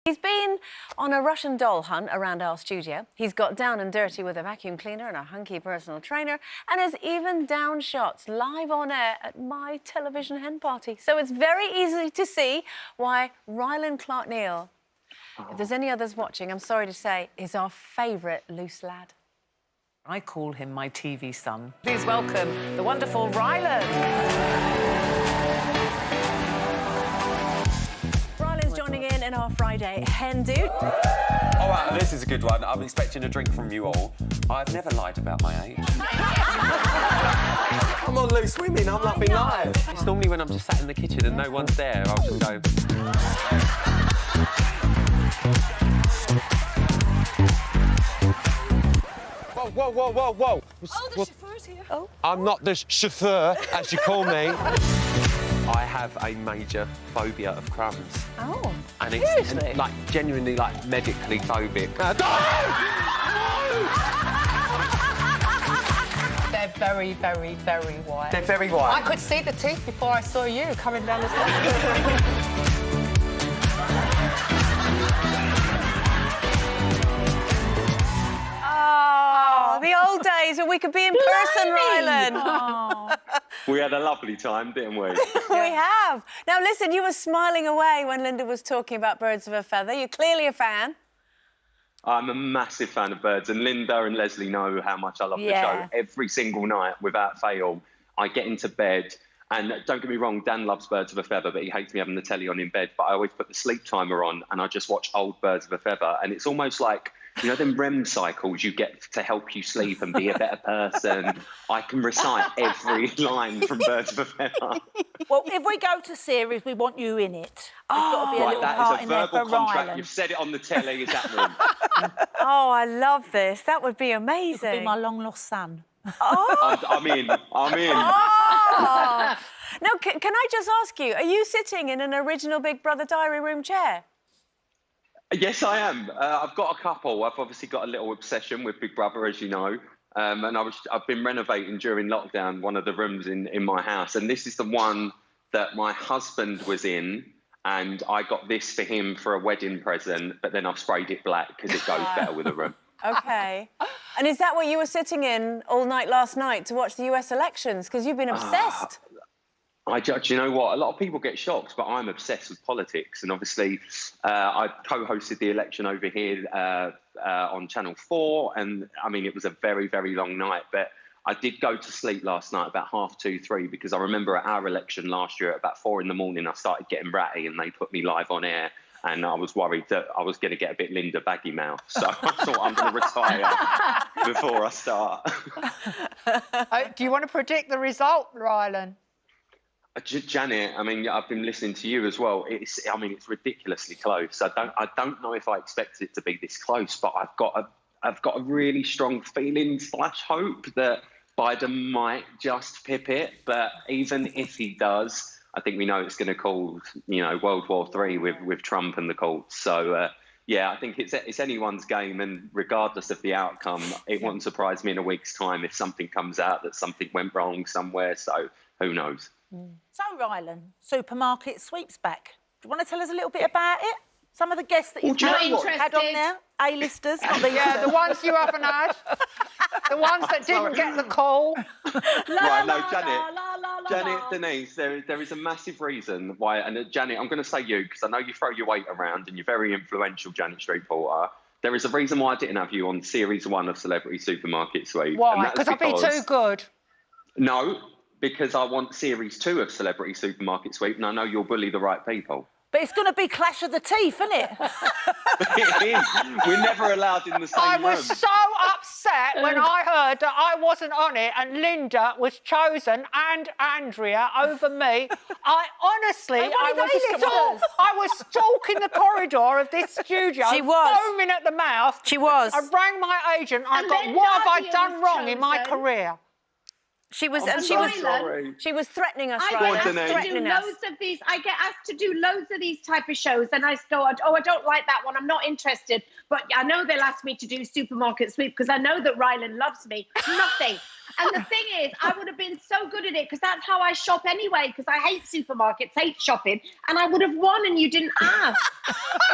He's been on a Russian doll hunt around our studio. He's got down and dirty with a vacuum cleaner and a hunky personal trainer, and has even down shots live on air at my television hen party. So it's very easy to see why Rylan Clark-Neal, if there's any others watching, I'm sorry to say, is our favourite loose lad. I call him my TV son. Please welcome the wonderful Rylan. Joining in our Friday Hen Do. All right, this is a good one. I'm expecting a drink from you all. I've never lied about my age. I'm on loose women, I'm laughing live. It's normally when I'm just sat in the kitchen and no one's there, I'll just go... Whoa, whoa, whoa, whoa, whoa. Oh, the chauffeur's here. Oh. I'm not the chauffeur, as you call me. I have a major phobia of crumbs. Oh, and it's seriously? like genuinely like medically phobic. They're very, very, very white. They're very white. I could see the teeth before I saw you coming down the stairs. Oh, the old days when we could be in person, Rylan. Oh. We had a lovely time, didn't we? We have. Now, listen, you were smiling away when Linda was talking about Birds of a Feather. You're clearly a fan. I'm a massive fan of Birds, and Linda and Leslie know how much I love the show. Every single night, without fail, I get into bed, and don't get me wrong, Dan loves Birds of a Feather, but he hates me having the telly on in bed, but I always put the sleep timer on, and I just watch old Birds of a Feather, and it's almost like, you know, them REM cycles you get to help you sleep and be a better person. I can recite every line from Birds of a Feather. Well, if we go to series, we want you in it. There's got to be a Right, little that part is a in there verbal for contract. Rylan. You've said it on the telly. Is that room? Oh, I love this. That would be It could amazing. be my long-lost son. Oh. I'm in. I'm in. Oh. Now, can I just ask you, are you sitting in an original Big Brother diary room chair? Yes, I am. I've got a couple. I've obviously got a little obsession with Big Brother, as you know. And I've been renovating during lockdown one of the rooms in my house. And this is the one that my husband was in. And I got this for him for a wedding present, but then I've sprayed it black because it goes better with the room. OK. And is that what you were sitting in all night last night to watch the US elections? Because you've been obsessed. You know what? A lot of people get shocked, but I'm obsessed with politics. And obviously, I co-hosted the election over here on Channel 4. And, I mean, it was a very, very long night. But I did go to sleep last night about 2:30, 3, because I remember at our election last year at about 4 in the morning, I started getting ratty and they put me live on air. And I was worried that I was going to get a bit Linda baggy mouth. So I thought I'm going to retire before I start. Do you want to predict the result, Rylan? Janet, I mean, I've been listening to you as well. It's ridiculously close. I don't know if I expected it to be this close, but I've got a really strong feeling / hope that Biden might just pip it. But even if he does, I think we know it's going to cause, you know, World War III with Trump and the cults. So, yeah, I think it's anyone's game, and regardless of the outcome, it wouldn't surprise me in a week's time if something comes out that something went wrong somewhere. So who knows? So, Rylan, supermarket sweeps back. Do you want to tell us a little bit about it? Some of the guests that you've had on there? A-listers, not these Yeah, the ones you haven't had. The ones that didn't get the call. Right, no, Janet, Denise, there is a massive reason why, and Janet, I'm going to say you, because I know you throw your weight around and you're very influential, Janet Street Porter. There is a reason why I didn't have you on Series 1 of Celebrity Supermarket Sweep. Why? Because I'd be too good. No, because I want Series 2 of Celebrity Supermarket Sweep, and I know you'll bully the right people. But it's going to be Clash of the Teeth, isn't it? It is. We're never allowed in the same room. I was so upset when I heard that I wasn't on it and Linda was chosen and Andrea over me. I honestly, I was stalking the corridor of this studio, She was. foaming at the mouth. She was. I rang my agent. I got, what have I done wrong in my career? She was, sorry. she was threatening us, I Rylan. get asked to do loads of these. I get asked to do loads of these type of shows, and I go, oh, I don't like that one. I'm not interested. But I know they'll ask me to do Supermarket Sweep because I know that Rylan loves me. Nothing. And the thing is, I would have been so good at it because that's how I shop anyway, because I hate supermarkets, hate shopping, and I would have won and you didn't ask.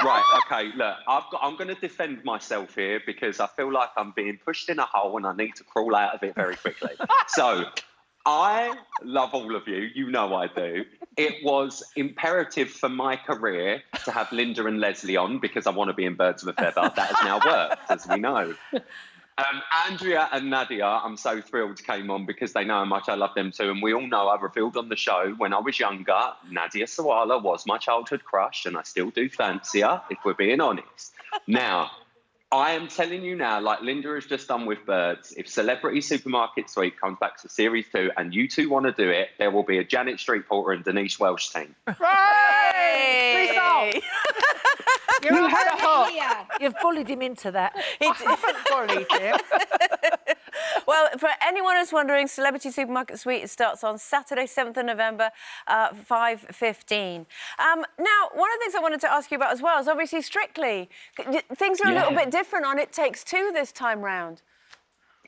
Right, okay, look, I'm going to defend myself here because I feel like I'm being pushed in a hole and I need to crawl out of it very quickly. So, I love all of you. You know I do. It was imperative for my career to have Linda and Leslie on because I want to be in Birds of a Feather. That has now worked, as we know. Andrea and Nadia, I'm so thrilled came on because they know how much I love them too. And we all know I revealed on the show when I was younger, Nadia Sawalha was my childhood crush and I still do fancy her, if we're being honest. Now, I am telling you now, like Linda has just done with Birds, if Celebrity Supermarket Sweep comes back to Series 2 and you two want to do it, there will be a Janet Street Porter and Denise Welsh team. Hey! You had a hook. You've bullied him into that. I haven't bullied him. Well, for anyone who's wondering, Celebrity Supermarket Suite starts on Saturday, 7th of November, 5:15. Now, one of the things I wanted to ask you about as well is obviously Strictly. Things are a little bit different on It Takes Two this time round.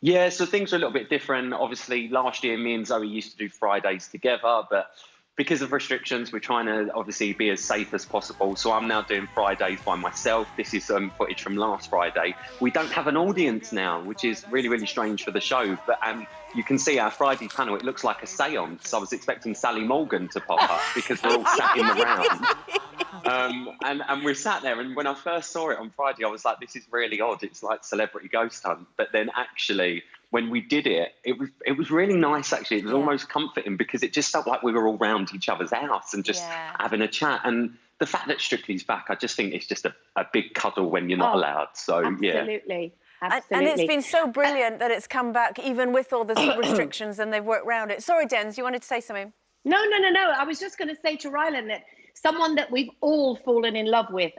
Yeah, so things are a little bit different. Obviously, last year, me and Zoe used to do Fridays together, but because of restrictions, we're trying to obviously be as safe as possible. So I'm now doing Fridays by myself. This is footage from last Friday. We don't have an audience now, which is really, really strange for the show. But you can see our Friday panel, it looks like a seance. I was expecting Sally Morgan to pop up because we're all sat in the round. And we're sat there. And when I first saw it on Friday, I was like, this is really odd. It's like Celebrity Ghost Hunt. But then actually, when we did it, it was really nice, actually. It was almost comforting because it just felt like we were all round each other's house and just having a chat. And the fact that Strictly's back, I just think it's just a big cuddle when you're not allowed. So, absolutely. And it's been so brilliant that it's come back even with all the restrictions and they've worked around it. Sorry, Dens, you wanted to say something? No. I was just going to say to Rylan that someone that we've all fallen in love with,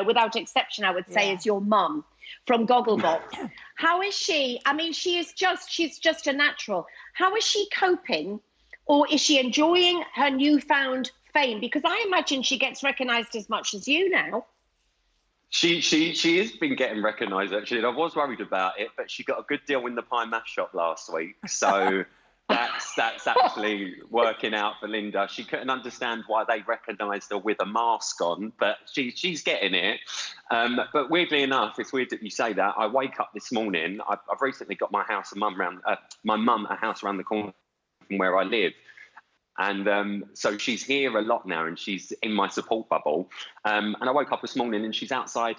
without exception, I would say, is your mum from Gogglebox. How is she? I mean, she's just a natural. How is she coping, or is she enjoying her newfound fame? Because I imagine she gets recognised as much as you now. She has been getting recognised, actually, and I was worried about it, but she got a good deal in the pie mash shop last week, so that's actually working out for Linda. She couldn't understand why they recognised her with a mask on, but she's getting it. But weirdly enough, it's weird that you say that. I wake up this morning. I've recently got my mum a house around the corner from where I live. And so she's here a lot now and she's in my support bubble. And I woke up this morning and she's outside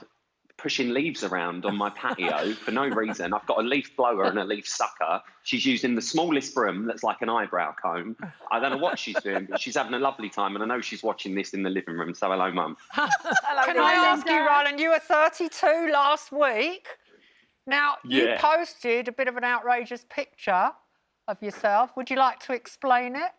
pushing leaves around on my patio for no reason. I've got a leaf blower and a leaf sucker. She's using the smallest broom that's like an eyebrow comb. I don't know what she's doing, but she's having a lovely time. And I know she's watching this in the living room. So hello, Mum. Can I ask you, Rylan, you were 32 last week. Now, you posted a bit of an outrageous picture of yourself. Would you like to explain it?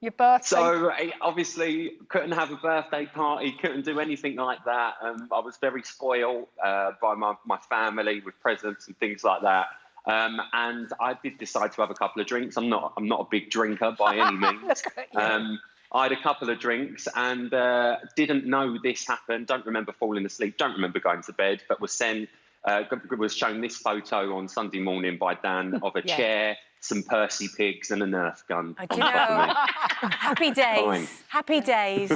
Your birthday? So, obviously, couldn't have a birthday party, couldn't do anything like that. I was very spoiled by my family with presents and things like that. And I did decide to have a couple of drinks. I'm not a big drinker by any means. I had a couple of drinks and didn't know this happened. Don't remember falling asleep. Don't remember going to bed, but was shown this photo on Sunday morning by Dan of a chair, some Percy pigs and a Nerf gun. Happy days. Happy days.